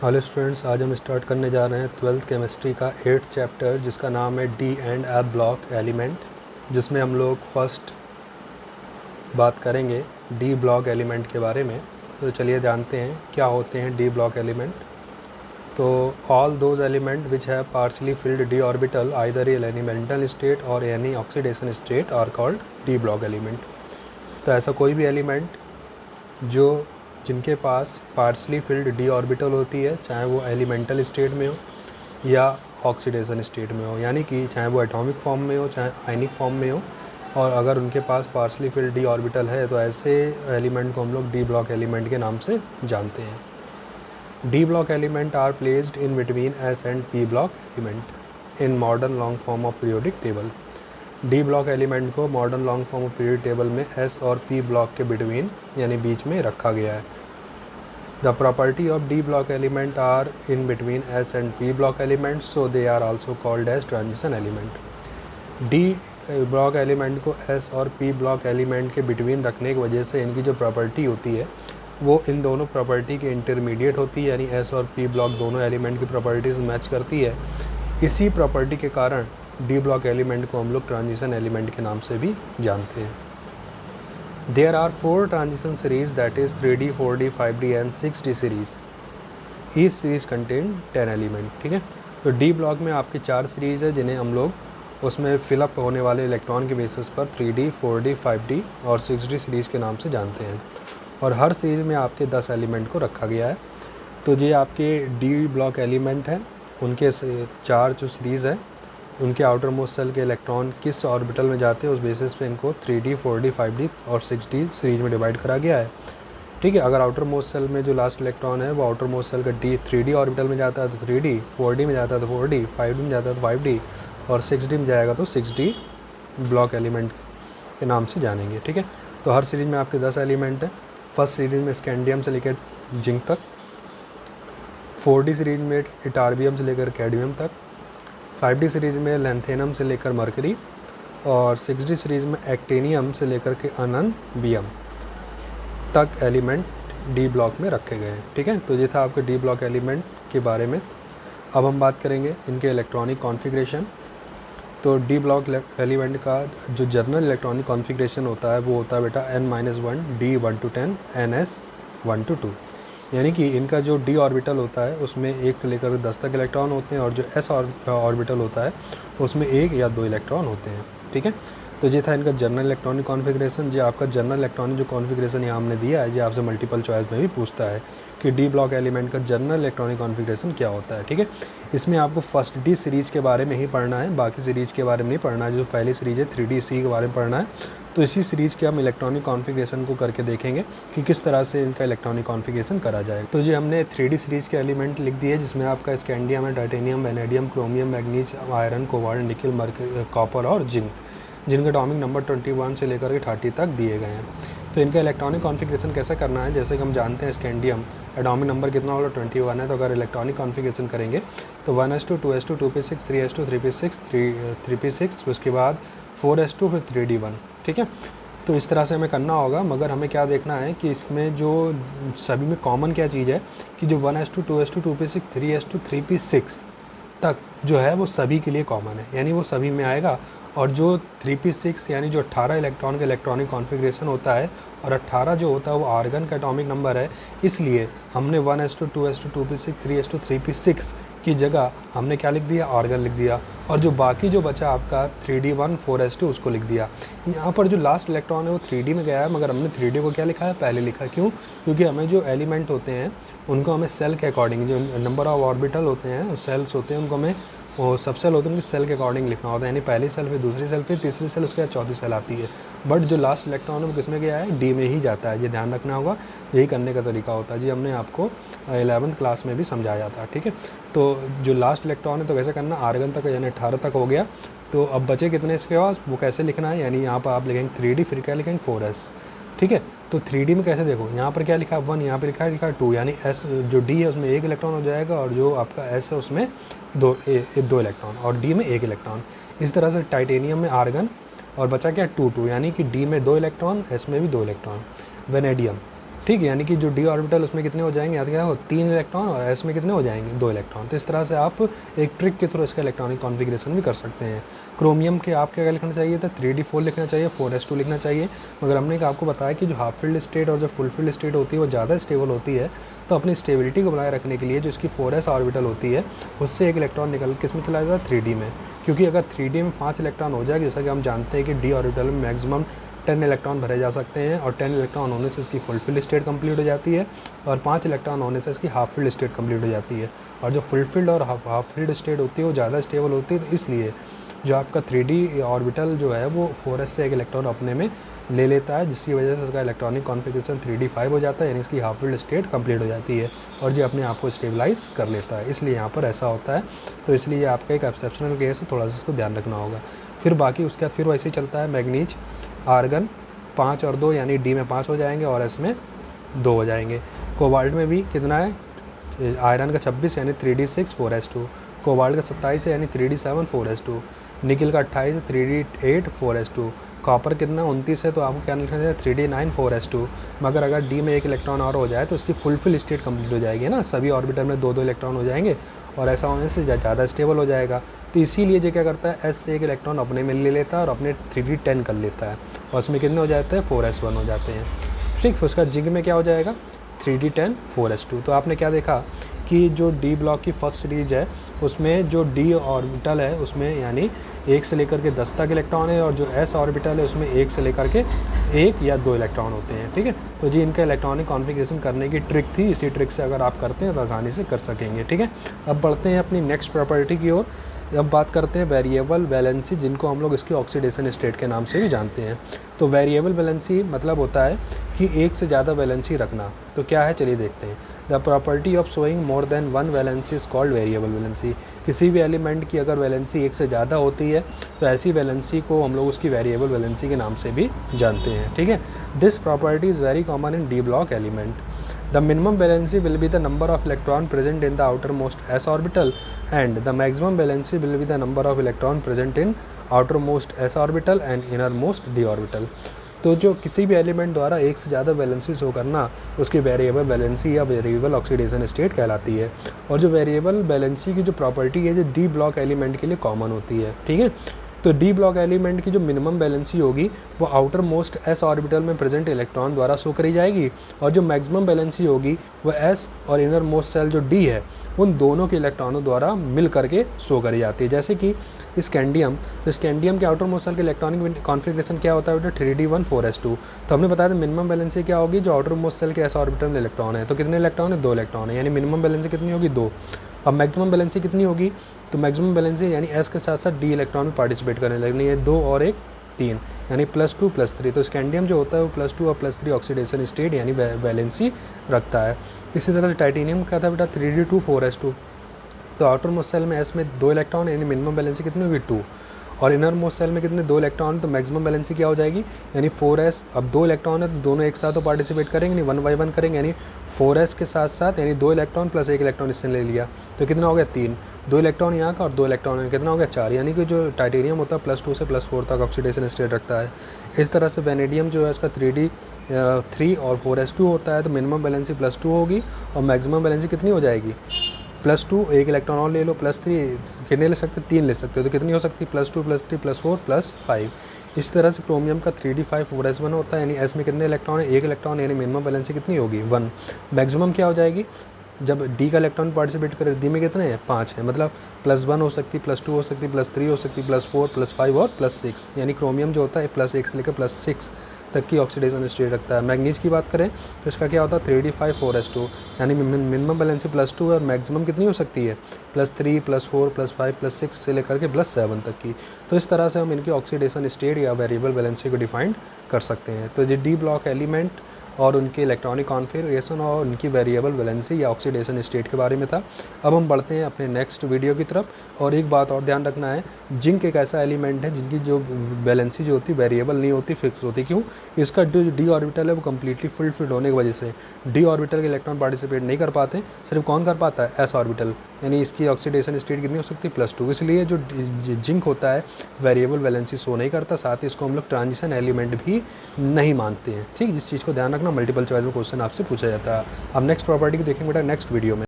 Hello students, आज हम start करने जा रहे हैं 12th केमिस्ट्री का 8th चैप्टर जिसका नाम है D and F block element, जिसमें हम लोग फर्स्ट बात करेंगे डी ब्लॉक एलिमेंट के बारे में। तो चलिए जानते हैं क्या होते हैं डी ब्लॉक एलिमेंट। तो all those element which have partially filled D orbital either in elemental state और any oxidation state are called D block element. तो ऐसा कोई भी एलिमेंट जो जिनके पास पार्शली फिल्ड डी ऑर्बिटल होती है, चाहे वो एलिमेंटल स्टेट में हो या ऑक्सीडेशन स्टेट में हो, यानी कि चाहे वो एटॉमिक फॉर्म में हो चाहे आयनिक फॉर्म में हो, और अगर उनके पास पार्शली फिल्ड डी ऑर्बिटल है तो ऐसे एलिमेंट को हम लोग डी ब्लॉक एलिमेंट के नाम से जानते हैं। D block element are placed in between S and P block element in modern long form of periodic table. D block element को modern long form of period table में S और P block के between यानी बीच में रखा गया है। The property of D block element are in between S and P block element, so they are also called as transition element. D block element को एस और पी ब्लॉक एलिमेंट के बिटवीन रखने की वजह से इनकी जो प्रॉपर्टी होती है वो इन दोनों प्रॉपर्टी के इंटरमीडिएट होती है, यानी एस और पी ब्लॉक दोनों एलिमेंट की प्रॉपर्टीज़ मैच करती है। इसी प्रॉपर्टी के कारण डी ब्लॉक एलिमेंट को हम लोग ट्रांजिशन एलिमेंट के नाम से भी जानते हैं। There are 4 transition series, that is 3D, 4D, 5D and 6D series. Each series contain 10 element. ठीक है, तो डी ब्लॉक में आपके 4 सीरीज़ है जिन्हें हम लोग उसमें फिलअप होने वाले इलेक्ट्रॉन के बेसिस पर 3D, 4D, 5D और 6D सीरीज़ के नाम से जानते हैं, और हर सीरीज़ में आपके 10 एलिमेंट को रखा गया है। तो ये आपके डी ब्लॉक एलिमेंट हैं, उनके 4 जो सीरीज़ है उनके आउटर मोस्ट सेल के इलेक्ट्रॉन किस ऑर्बिटल में जाते हैं उस बेसिस पे इनको 3D, 4D, 5D और 6D सीरीज में डिवाइड करा गया है। ठीक है, अगर आउटर मोस्ट सेल में जो लास्ट इलेक्ट्रॉन है वो आउटर मोस्ट सेल का 3D ऑर्बिटल में जाता है तो 3D, 4D में जाता है तो 4D, 5D में जाता है तो 5D और 6D में जाएगा तो 6D ब्लॉक एलिमेंट के नाम से जानेंगे। ठीक है, तो हर सीरीज में आपके 10 एलिमेंट हैं। फर्स्ट सीरीज में स्कैंडियम से लेकर जिंक तक, 4D सीरीज में इटारबियम से लेकर कैडमियम तक, 5D सीरीज़ में लैंथेनम से लेकर मरकरी और 6D सीरीज़ में एक्टेनियम से लेकर के अननबियम तक एलिमेंट डी ब्लॉक में रखे गए हैं। ठीक है, तो ये था आपके डी ब्लॉक एलिमेंट के बारे में। अब हम बात करेंगे इनके इलेक्ट्रॉनिक कॉन्फ़िगरेशन। तो डी ब्लॉक एलिमेंट का जो जनरल इलेक्ट्रॉनिक कॉन्फ़िगरेशन होता है वो होता है बेटा n-1 D 1 to 10 ns 1 to 2, यानी कि इनका जो डी ऑर्बिटल होता है उसमें 1 से लेकर 10 तक इलेक्ट्रॉन होते हैं, और जो एस ऑर्बिटल होता है उसमें 1 या 2 इलेक्ट्रॉन होते हैं। ठीक है, तो ये था इनका जनरल इलेक्ट्रॉनिक कॉन्फ़िगरेशन। जो आपका जनरल इलेक्ट्रॉनिक जो कॉन्फ़िगरेशन यहाँ हमने दिया है, ये आपसे मल्टीपल चॉइस में भी पूछता है कि डी ब्लॉक एलिमेंट का जनरल इलेक्ट्रॉनिक कॉन्फ़िगरेशन क्या होता है। ठीक है, इसमें आपको फर्स्ट डी सीरीज़ के बारे में ही पढ़ना है, बाकी सीरीज़ के बारे में नहीं पढ़ना है। जो पहली सीरीज़ है 3DC के बारे में पढ़ना है। तो इसी सीरीज़ के हम इलेक्ट्रॉनिक कॉन्फ़िगरेशन को करके देखेंगे कि किस तरह से इनका इलेक्ट्रॉनिक कॉन्फ़िगरेशन करा जाएगा। तो जी हमने 3D सीरीज़ के एलिमेंट लिख दिए, जिसमें आपका स्कैंडियम है, titanium, vanadium, chromium, manganese, iron, cobalt, निकल, मर्क्यूरी, कॉपर और जिंक, जिनका एटॉमिक नंबर 21 से लेकर के 30 तक दिए गए हैं। तो इनका इलेक्ट्रॉनिक कॉन्फ़िगरेशन कैसे करना है, जैसे कि हम जानते हैं स्कैंडियम एटॉमिक नंबर कितना होगा 21 है, तो अगर इलेक्ट्रॉनिक कॉन्फ़िगरेशन करेंगे तो 1s2, 2s2, 2p6, 3s2, 3p6, 3p6, उसके बाद 4s2, फिर 3d1। ठीक है, तो इस तरह से हमें करना होगा, मगर हमें क्या देखना है कि इसमें जो सभी में कॉमन क्या चीज़ है कि जो 1s2, 2s2, 2p6, 3s2, 3p6 तक जो है वो सभी के लिए कॉमन है, यानी वो सभी में आएगा। और जो 3p6 यानी जो 18 इलेक्ट्रॉन का इलेक्ट्रॉनिक कॉन्फ़िगरेशन होता है, और 18 जो होता है वो आर्गन का एटॉमिक नंबर है, इसलिए हमने 1s2, 2s2, 2p6, 3s2, 3p6 की जगह हमने क्या लिख दिया, आर्गन लिख दिया, और जो बाकी जो बचा आपका 3d1, 4s2 उसको लिख दिया। यहाँ पर जो लास्ट इलेक्ट्रॉन है वो 3d में गया है, मगर हमने 3d को क्या लिखा है, पहले लिखा। क्यों? क्योंकि हमें जो एलिमेंट होते हैं उनको हमें सेल के अकॉर्डिंग, जो नंबर ऑफ ऑर्बिटल होते हैं, सेल्स होते हैं, उनको हमें वो सब सेल होते हैं उनके सेल के अकॉर्डिंग लिखना होता है, यानी पहली सेल, फिर दूसरी सेल, फिर तीसरी सेल, उसके बाद चौथी सेल आती है। बट जो लास्ट इलेक्ट्रॉन है वो किसमें गया है, डी में ही जाता है। ये ध्यान रखना होगा, यही करने का तरीका होता है। जी हमने आपको 11th क्लास में भी समझाया था। ठीक है, तो जो लास्ट इलेक्ट्रॉन है तो कैसे करना, आर्गन तक यानी 18 तक हो गया, तो अब बचे कितने इसके पास, वो कैसे लिखना है, यानी यहाँ पर आप लिखेंगे 3D, फिर क्या लिखेंगे 4s। ठीक है, तो 3D में कैसे देखो, यहाँ पर क्या लिखा है 1, यहाँ पर लिखा है 2, यानी S जो D है उसमें 1 इलेक्ट्रॉन हो जाएगा, और जो आपका S है उसमें 2 इलेक्ट्रॉन, और D में 1 इलेक्ट्रॉन। इस तरह से टाइटेनियम में आर्गन, और बचा क्या 2, यानी कि D में 2 इलेक्ट्रॉन, S में भी 2 इलेक्ट्रॉन। वेनेडियम ठीक है, यानी कि जो डी ऑर्बिटल उसमें कितने हो जाएंगे, याद क्या हो, 3 इलेक्ट्रॉन, और एस में कितने हो जाएंगे, 2 इलेक्ट्रॉन। तो इस तरह से आप एक ट्रिक के थ्रू इसका इलेक्ट्रॉनिक कॉन्फ़िगरेशन भी कर सकते हैं। क्रोमियम के आप क्या लिखना चाहिए था, 3d4 लिखना चाहिए, 4s2 लिखना चाहिए, मगर हमने आपको बताया कि जो हाफ फील्ड स्टेट और जो फुल फील्ड स्टेट होती है वो ज़्यादा स्टेबल होती है। तो अपनी स्टेबिलिटी को बनाए रखने के लिए जो इसकी 4s ऑर्बिटल होती है उससे एक इलेक्ट्रॉन निकल किस में चला जाता है, 3d में। क्योंकि अगर 3d में 5 इलेक्ट्रॉन हो जाएगा, जैसा कि हम जानते हैं कि डी ऑर्बिटल में मैक्सिमम 10 इलेक्ट्रॉन भरे जा सकते हैं, और 10 इलेक्ट्रॉन होने से इसकी फुल फील्ड स्टेट कंप्लीट हो जाती है, और 5 इलेक्ट्रॉन होने से इसकी हाफ फील्ड स्टेट कंप्लीट हो जाती है। और जो फुल फील्ड और हाफ फील्ड स्टेट होती है वो ज़्यादा स्टेबल होती है। तो इसलिए जो आपका 3d ऑर्बिटल जो है वो 4s से एक इलेक्ट्रॉन अपने में ले लेता है, जिसकी वजह से इसका इलेक्ट्रॉनिक कॉन्फ़िगरेशन 3d5 हो जाता है, यानी इसकी हाफ फील्ड स्टेट कंप्लीट हो जाती है और जो अपने आप को स्टेबलाइज कर लेता है। इसलिए यहाँ पर ऐसा होता है। तो इसलिए आपका एक एक्सेप्शनल केस है, थोड़ा सा इसको ध्यान रखना होगा। फिर बाकी उसके बाद फिर वैसे ही चलता है, मैग्नीज, आर्गन 5 और 2, यानी डी में 5 हो जाएंगे और एस में 2 हो जाएंगे। कोबाल्ट में भी कितना है, आयरन का 26 यानी 3d6 4s2, कोबाल्ट का 27 है यानी 3d7 4s2, निकल का 28 है 3d8 4s2, कॉपर कितना 29 है तो आपको क्या लिखना है 3d9 4s2। मगर अगर डी में एक इलेक्ट्रॉन और हो जाए तो उसकी फुल स्टेट कंप्लीट हो जाएगी ना, सभी ऑर्बिटल में 2-2 इलेक्ट्रॉन हो जाएंगे और ऐसा होने से ज़्यादा स्टेबल हो जाएगा। तो इसीलिए जो क्या करता है, एस से एक इलेक्ट्रॉन अपने में ले लेता है और अपने 3d10 कर लेता है, और उसमें कितने हो जाते हैं 4s1 हो जाते हैं। ठीक, फिर उसका जिंक में क्या हो जाएगा 3d10 4s2। तो आपने क्या देखा कि जो डी ब्लॉक की फर्स्ट सीरीज है उसमें जो डी ऑर्बिटल है उसमें यानी 1 से लेकर के 10 तक इलेक्ट्रॉन है, और जो एस ऑर्बिटल है उसमें 1 से लेकर के 1 या 2 इलेक्ट्रॉन होते हैं। ठीक है, तो जी इनका इलेक्ट्रॉनिक कॉन्फ़िगरेशन करने की ट्रिक थी। इसी ट्रिक से अगर आप करते हैं तो आसानी से कर सकेंगे। ठीक है, अब बढ़ते हैं अपनी नेक्स्ट प्रॉपर्टी की ओर। अब बात करते हैं वेरिएबल वैलेंसी, जिनको हम लोग इसकी ऑक्सीडेशन स्टेट के नाम से भी जानते हैं। तो वेरिएबल वैलेंसी मतलब होता है कि एक से ज़्यादा वैलेंसी रखना। तो क्या है, चलिए देखते हैं। The property of showing more than one valency is called variable valency. किसी भी एलिमेंट की अगर वैलेंसी एक से ज़्यादा होती है तो ऐसी वैलेंसी को हम लोग उसकी वेरिएबल वैलेंसी के नाम से भी जानते हैं। ठीक है, this property is very common in D block element. The minimum valency will be the number of electron present in the outermost s orbital, and the maximum valency will be the number of electron present in outermost s orbital and innermost d orbital। तो जो किसी भी element द्वारा एक से ज़्यादा valency show करना उसकी वेरिएबल वैलेंसी या वेरिएबल ऑक्सीडेशन स्टेट कहलाती है। और जो वेरिएबल वैलेंसी की जो प्रॉपर्टी है जो डी ब्लॉक एलिमेंट के लिए कॉमन होती है। ठीक है, तो डी ब्लॉक एलिमेंट की जो मिनिमम वैलेंसी होगी वो आउटर मोस्ट एस ऑर्बिटल में प्रेजेंट इलेक्ट्रॉन द्वारा शो करी जाएगी, और जो मैक्सिमम वैलेंसी होगी वो एस और इनर मोस्ट सेल जो डी है उन दोनों के इलेक्ट्रॉनों द्वारा मिल करके शो करी जाती है। जैसे कि स्कैंडियम, तो स्कैंडियम के आउटर मोस्ट सेल के इलेक्ट्रॉनिक कॉन्फ़िगरेशन क्या होता है बेटा 3d1 4s2। तो हमने बताया था मिनिमम वैलेंसी क्या होगी, जो आउटर मोस्ट सेल के एस ऑर्बिटल में इलेक्ट्रॉन है तो कितने इलेक्ट्रॉन है 2 इलेक्ट्रॉन है, यानी मिनिमम वैलेंसी कितनी होगी 2। अब मैक्सिमम वैलेंसी कितनी होगी, तो मैक्सिमम वैलेंसी यानी एस के साथ साथ डी इलेक्ट्रॉन में पार्टिसिपेट करने लगनी है, 2 और 1 3, यानी +2 +3। तो स्कैंडियम जो होता है वो +2 और +3 ऑक्सीडेशन स्टेट यानी वैलेंसी रखता है। इसी तरह टाइटेनियम का था बेटा 3d2 4s2। तो आउटर मोस्ट सेल में एस में 2 इलेक्ट्रॉन यानी मिनिमम वैलेंसी कितनी होगी 2, और इनर मोस्ट सेल में कितने 2 इलेक्ट्रॉन, तो मैक्सिमम वैलेंसी क्या हो जाएगी यानी 4s। अब 2 इलेक्ट्रॉन है तो दोनों एक साथ तो पार्टिसिपेट करेंगे नहीं, 1 by 1 करेंगे, यानी 4s के साथ साथ यानी 2 इलेक्ट्रॉन प्लस 1 इलेक्ट्रॉन इससे ले लिया तो कितना हो गया 3, 2 इलेक्ट्रॉन यहाँ का और 2 इलेक्ट्रॉन में कितना हो गया 4, यानी कि जो टाइटेनियम होता है +2 से +4 तक ऑक्सीडेशन स्टेट रखता है। इस तरह से वेनेडियम जो है उसका 3d3 और 4s2 होता है, तो मिनिमम वैलेंसी +2 होगी और मैक्सिमम वैलेंसी कितनी हो जाएगी +2, 1 इलेक्ट्रॉन और ले लो, +3 कितने ले सकते 3 ले सकते हो, तो कितनी हो सकती है +2 +3 +4 +5। इस तरह से क्रोमियम का 3d5 4s1 होता है, यानी एस में कितने इलेक्ट्रॉन है 1 इलेक्ट्रॉन, यानी मिनिमम वैलेंसी कितनी होगी 1। मैक्सिमम क्या हो जाएगी, जब डी का इलेक्ट्रॉन पार्टिसिपेट करे, डी में कितने हैं 5 है, मतलब +1 हो सकती, +2 हो सकती, +3 हो सकती, +4 +5 और +6, यानी क्रोमियम जो होता है +1 से लेकर +6 तक की ऑक्सीडेशन स्टेट रखता है। मैग्नीज की बात करें तो इसका क्या होता है 3d5 4s2, यानी मिनिमम वैलेंसी +2 और मैक्सिमम कितनी हो सकती है +3 +4 +5 +6 से लेकर के +7 तक की। तो इस तरह से हम इनकी ऑक्सीडेशन स्टेट या वेरिएबल वैलेंसी को डिफाइन कर सकते हैं। तो ये डी ब्लॉक एलिमेंट और उनके इलेक्ट्रॉनिक कॉन्फ़िगरेशन और उनकी वेरिएबल वैलेंसी या ऑक्सीडेशन स्टेट के बारे में था। अब हम बढ़ते हैं अपने नेक्स्ट वीडियो की तरफ। और एक बात और ध्यान रखना है, जिंक एक ऐसा एलिमेंट है जिनकी जो वैलेंसी जो होती है वेरिएबल नहीं होती, फिक्स होती। क्यों, इसका जो डी ऑर्बिटल है वो कम्प्लीटली फुलफिल्ड होने की वजह से डी ऑर्बिटल के इलेक्ट्रॉन पार्टिसिपेट नहीं कर पाते, सिर्फ कौन कर पाता है एस ऑर्बिटल, यानी इसकी ऑक्सीडेशन स्टेट कितनी हो सकती है +2। इसलिए जो जिंक होता है वेरिएबल वैलेंसी शो नहीं करता, साथ ही इसको हम लोग ट्रांजिशन एलिमेंट भी नहीं मानते हैं। ठीक, जिस चीज़ को ध्यान रखना तक ना मल्टीपल चॉइस में क्वेश्चन आपसे पूछा जाता है। अब नेक्स्ट प्रॉपर्टी को देखेंगे बेटा नेक्स्ट वीडियो में।